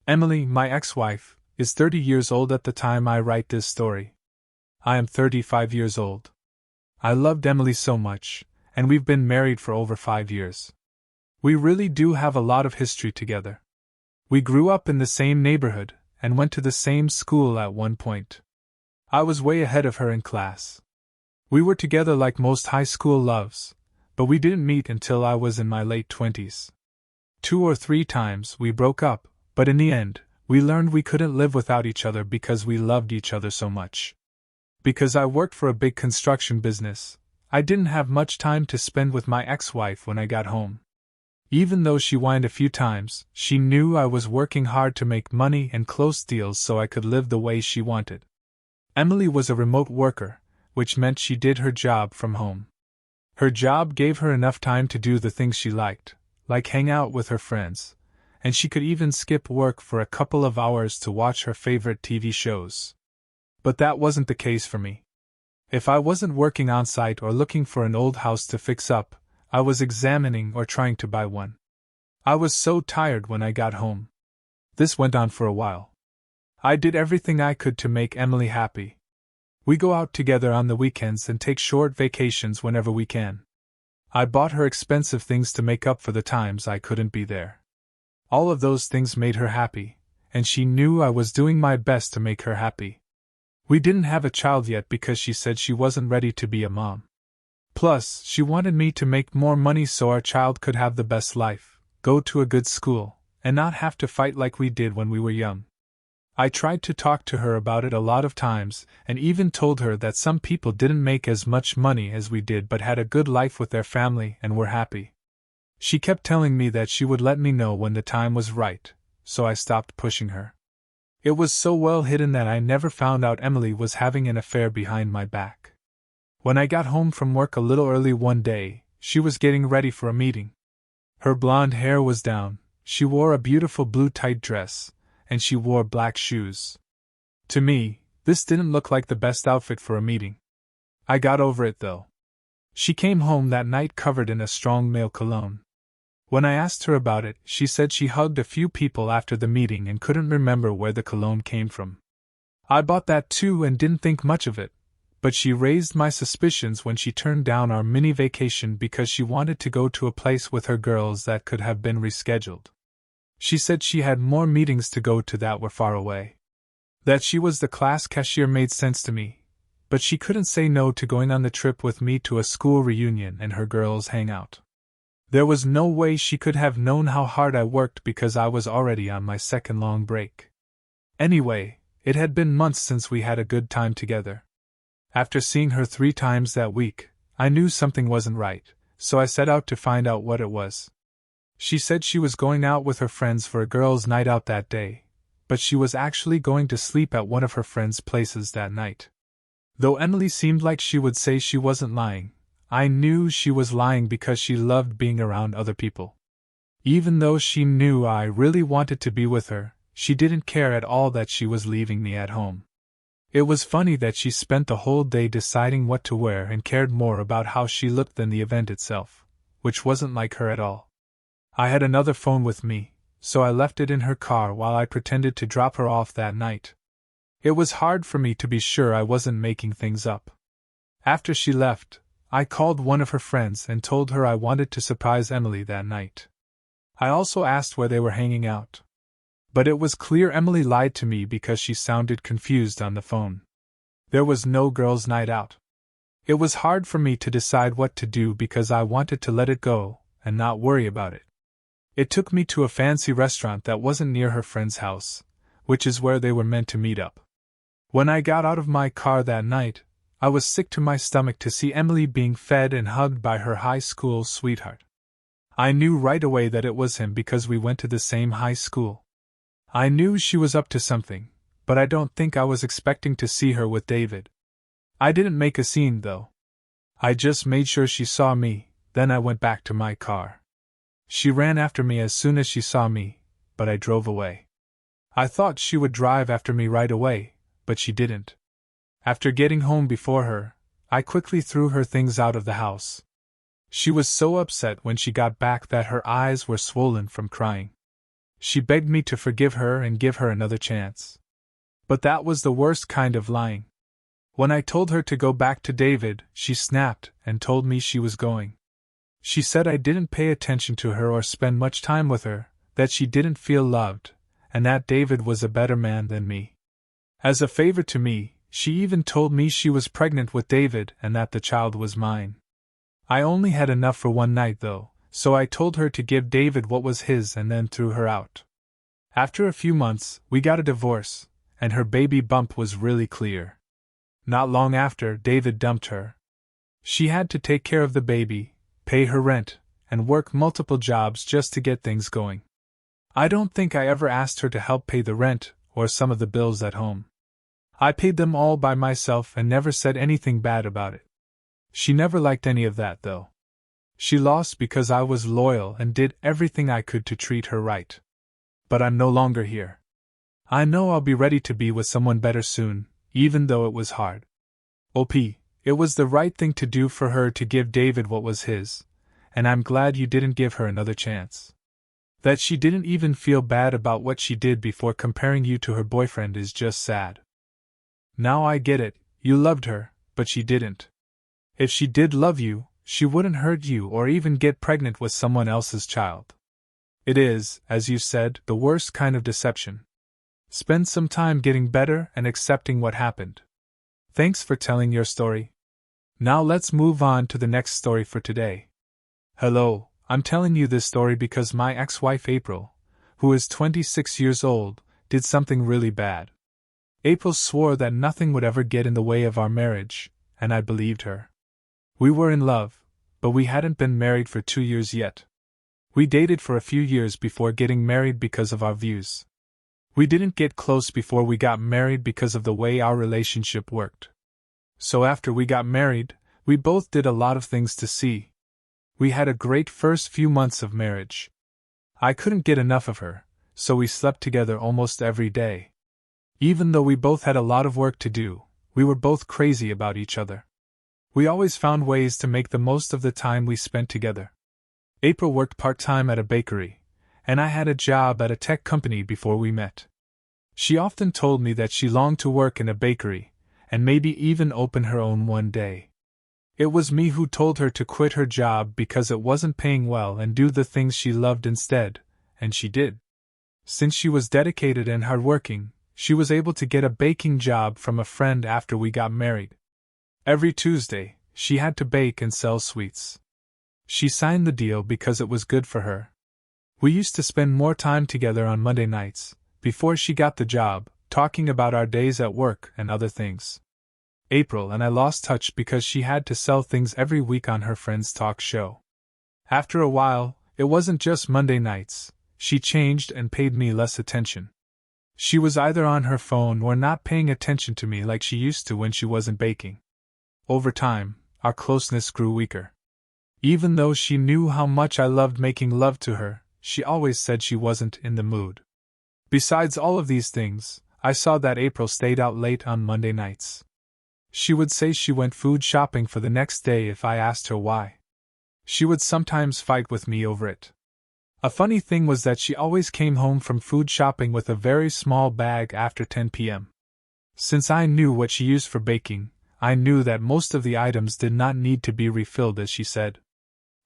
Emily, my ex-wife, is 30 years old at the time I write this story. I am 35 years old. I loved Emily so much, and we've been married for over 5 years. We really do have a lot of history together. We grew up in the same neighborhood, and went to the same school at one point. I was way ahead of her in class. We were together like most high school loves, but we didn't meet until I was in my late 20s. 2 or 3 times we broke up, but in the end, we learned we couldn't live without each other because we loved each other so much. Because I worked for a big construction business, I didn't have much time to spend with my ex-wife when I got home. Even though she whined a few times, she knew I was working hard to make money and close deals so I could live the way she wanted. Emily was a remote worker, which meant she did her job from home. Her job gave her enough time to do the things she liked, like hang out with her friends, and she could even skip work for a couple of hours to watch her favorite TV shows. But that wasn't the case for me. If I wasn't working on site or looking for an old house to fix up, I was examining or trying to buy one. I was so tired when I got home. This went on for a while. I did everything I could to make Emily happy. We go out together on the weekends and take short vacations whenever we can. I bought her expensive things to make up for the times I couldn't be there. All of those things made her happy, and she knew I was doing my best to make her happy. We didn't have a child yet because she said she wasn't ready to be a mom. Plus, she wanted me to make more money so our child could have the best life, go to a good school, and not have to fight like we did when we were young. I tried to talk to her about it a lot of times, and even told her that some people didn't make as much money as we did but had a good life with their family and were happy. She kept telling me that she would let me know when the time was right, so I stopped pushing her. It was so well hidden that I never found out Emily was having an affair behind my back. When I got home from work a little early one day, she was getting ready for a meeting. Her blonde hair was down, she wore a beautiful blue tight dress, and she wore black shoes. To me, this didn't look like the best outfit for a meeting. I got over it though. She came home that night covered in a strong male cologne. When I asked her about it, she said she hugged a few people after the meeting and couldn't remember where the cologne came from. I bought that too and didn't think much of it, but she raised my suspicions when she turned down our mini vacation because she wanted to go to a place with her girls that could have been rescheduled. She said she had more meetings to go to that were far away. That she was the class cashier made sense to me, but she couldn't say no to going on the trip with me to a school reunion and her girls' hangout. There was no way she could have known how hard I worked because I was already on my second long break. Anyway, it had been months since we had a good time together. After seeing her 3 times that week, I knew something wasn't right, so I set out to find out what it was. She said she was going out with her friends for a girls' night out that day, but she was actually going to sleep at one of her friends' places that night. Though Emily seemed like she would say she wasn't lying, I knew she was lying because she loved being around other people. Even though she knew I really wanted to be with her, she didn't care at all that she was leaving me at home. It was funny that she spent the whole day deciding what to wear and cared more about how she looked than the event itself, which wasn't like her at all. I had another phone with me, so I left it in her car while I pretended to drop her off that night. It was hard for me to be sure I wasn't making things up. After she left, I called one of her friends and told her I wanted to surprise Emily that night. I also asked where they were hanging out. But it was clear Emily lied to me because she sounded confused on the phone. There was no girls' night out. It was hard for me to decide what to do because I wanted to let it go and not worry about it. It took me to a fancy restaurant that wasn't near her friend's house, which is where they were meant to meet up. When I got out of my car that night, I was sick to my stomach to see Emily being fed and hugged by her high school sweetheart. I knew right away that it was him because we went to the same high school. I knew she was up to something, but I don't think I was expecting to see her with David. I didn't make a scene, though. I just made sure she saw me, then I went back to my car. She ran after me as soon as she saw me, but I drove away. I thought she would drive after me right away, but she didn't. After getting home before her, I quickly threw her things out of the house. She was so upset when she got back that her eyes were swollen from crying. She begged me to forgive her and give her another chance. But that was the worst kind of lying. When I told her to go back to David, she snapped and told me she was going. She said I didn't pay attention to her or spend much time with her, that she didn't feel loved, and that David was a better man than me. As a favor to me, she even told me she was pregnant with David and that the child was mine. I only had enough for one night though, so I told her to give David what was his and then threw her out. After a few months, we got a divorce, and her baby bump was really clear. Not long after, David dumped her. She had to take care of the baby, pay her rent, and work multiple jobs just to get things going. I don't think I ever asked her to help pay the rent or some of the bills at home. I paid them all by myself and never said anything bad about it. She never liked any of that, though. She lost because I was loyal and did everything I could to treat her right. But I'm no longer here. I know I'll be ready to be with someone better soon, even though it was hard. It was the right thing to do for her to give David what was his, and I'm glad you didn't give her another chance. That she didn't even feel bad about what she did before comparing you to her boyfriend is just sad. Now I get it, you loved her, but she didn't. If she did love you, she wouldn't hurt you or even get pregnant with someone else's child. It is, as you said, the worst kind of deception. Spend some time getting better and accepting what happened. Thanks for telling your story. Now let's move on to the next story for today. Hello, I'm telling you this story because my ex-wife April, who is 26 years old, did something really bad. April swore that nothing would ever get in the way of our marriage, and I believed her. We were in love, but we hadn't been married for 2 years yet. We dated for a few years before getting married because of our views. We didn't get close before we got married because of the way our relationship worked. So after we got married, we both did a lot of things to see. We had a great first few months of marriage. I couldn't get enough of her, so we slept together almost every day. Even though we both had a lot of work to do, we were both crazy about each other. We always found ways to make the most of the time we spent together. April worked part-time at a bakery, and I had a job at a tech company before we met. She often told me that she longed to work in a bakery, and maybe even open her own one day. It was me who told her to quit her job because it wasn't paying well and do the things she loved instead, and she did. Since she was dedicated and hardworking, she was able to get a baking job from a friend after we got married. Every Tuesday, she had to bake and sell sweets. She signed the deal because it was good for her. We used to spend more time together on Monday nights, before she got the job, talking about our days at work and other things. April and I lost touch because she had to sell things every week on her friend's talk show. After a while, it wasn't just Monday nights, she changed and paid me less attention. She was either on her phone or not paying attention to me like she used to when she wasn't baking. Over time, our closeness grew weaker. Even though she knew how much I loved making love to her, she always said she wasn't in the mood. Besides all of these things, I saw that April stayed out late on Monday nights. She would say she went food shopping for the next day if I asked her why. She would sometimes fight with me over it. A funny thing was that she always came home from food shopping with a very small bag after 10 p.m. Since I knew what she used for baking, I knew that most of the items did not need to be refilled, as she said.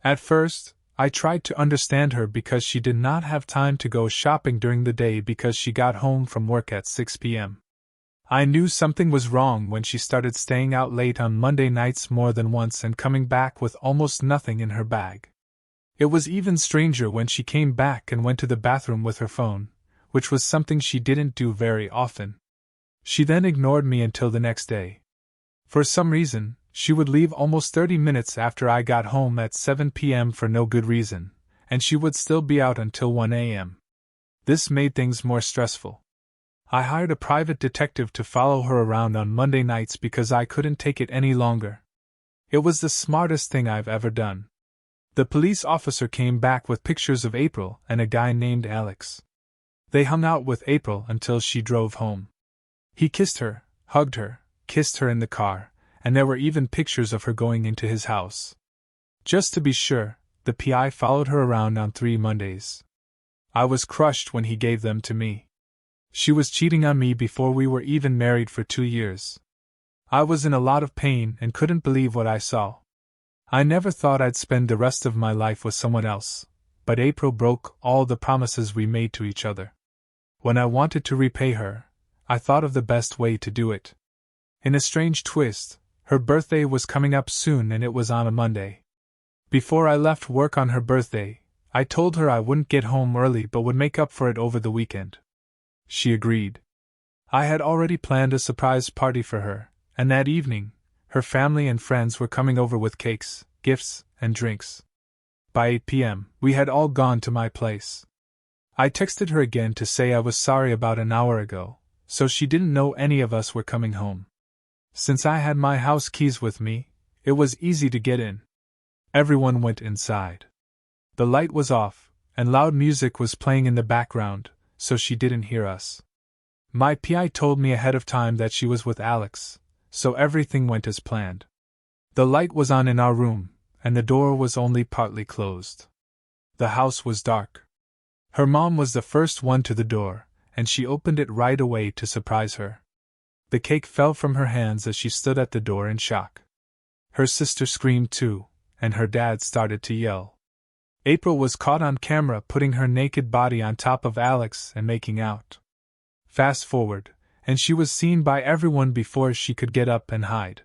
At first, I tried to understand her because she did not have time to go shopping during the day because she got home from work at 6 p.m. I knew something was wrong when she started staying out late on Monday nights more than once and coming back with almost nothing in her bag. It was even stranger when she came back and went to the bathroom with her phone, which was something she didn't do very often. She then ignored me until the next day. For some reason, she would leave almost 30 minutes after I got home at 7 p.m. for no good reason, and she would still be out until 1 a.m. This made things more stressful. I hired a private detective to follow her around on Monday nights because I couldn't take it any longer. It was the smartest thing I've ever done. The police officer came back with pictures of April and a guy named Alex. They hung out with April until she drove home. He kissed her, hugged her, kissed her in the car, and there were even pictures of her going into his house. Just to be sure, the PI followed her around on 3 Mondays. I was crushed when he gave them to me. She was cheating on me before we were even married for 2 years. I was in a lot of pain and couldn't believe what I saw. I never thought I'd spend the rest of my life with someone else, but April broke all the promises we made to each other. When I wanted to repay her, I thought of the best way to do it. In a strange twist, her birthday was coming up soon and it was on a Monday. Before I left work on her birthday, I told her I wouldn't get home early but would make up for it over the weekend. She agreed. I had already planned a surprise party for her, and that evening, her family and friends were coming over with cakes, gifts, and drinks. By 8 p.m., we had all gone to my place. I texted her again to say I was sorry about an hour ago, so she didn't know any of us were coming home. Since I had my house keys with me, it was easy to get in. Everyone went inside. The light was off, and loud music was playing in the background, so she didn't hear us. My PI told me ahead of time that she was with Alex, so everything went as planned. The light was on in our room, and the door was only partly closed. The house was dark. Her mom was the first one to the door, and she opened it right away to surprise her. The cake fell from her hands as she stood at the door in shock. Her sister screamed too, and her dad started to yell. April was caught on camera putting her naked body on top of Alex and making out. Fast forward, and she was seen by everyone before she could get up and hide.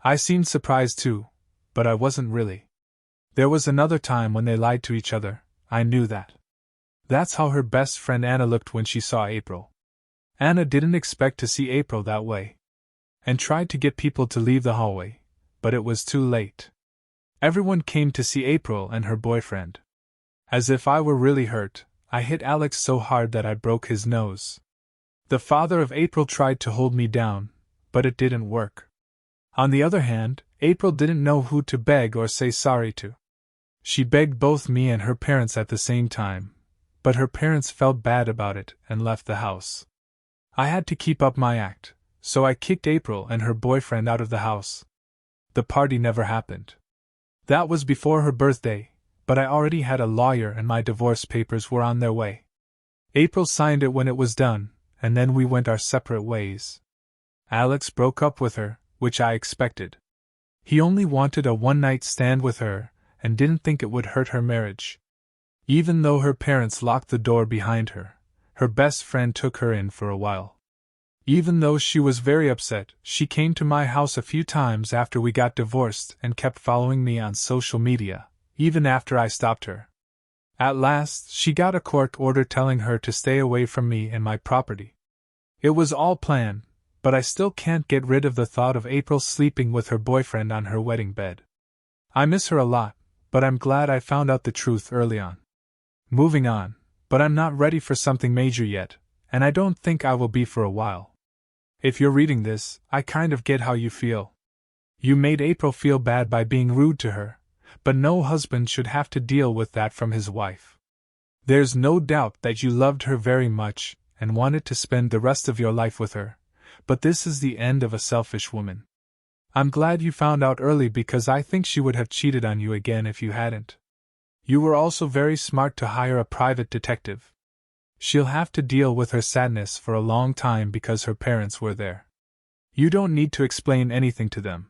I seemed surprised too, but I wasn't really. There was another time when they lied to each other, I knew that. That's how her best friend Anna looked when she saw April. Anna didn't expect to see April that way, and tried to get people to leave the hallway, but it was too late. Everyone came to see April and her boyfriend. As if I were really hurt, I hit Alex so hard that I broke his nose. The father of April tried to hold me down, but it didn't work. On the other hand, April didn't know who to beg or say sorry to. She begged both me and her parents at the same time, but her parents felt bad about it and left the house. I had to keep up my act, so I kicked April and her boyfriend out of the house. The party never happened. That was before her birthday, but I already had a lawyer and my divorce papers were on their way. April signed it when it was done, and then we went our separate ways. Alex broke up with her, which I expected. He only wanted a one-night stand with her, and didn't think it would hurt her marriage. Even though her parents locked the door behind her, her best friend took her in for a while. Even though she was very upset, she came to my house a few times after we got divorced and kept following me on social media, even after I stopped her. At last, she got a court order telling her to stay away from me and my property. It was all planned, but I still can't get rid of the thought of April sleeping with her boyfriend on her wedding bed. I miss her a lot, but I'm glad I found out the truth early on. Moving on, but I'm not ready for something major yet, and I don't think I will be for a while. If you're reading this, I kind of get how you feel. You made April feel bad by being rude to her, but no husband should have to deal with that from his wife. There's no doubt that you loved her very much and wanted to spend the rest of your life with her, but this is the end of a selfish woman. I'm glad you found out early because I think she would have cheated on you again if you hadn't. You were also very smart to hire a private detective. She'll have to deal with her sadness for a long time because her parents were there. You don't need to explain anything to them.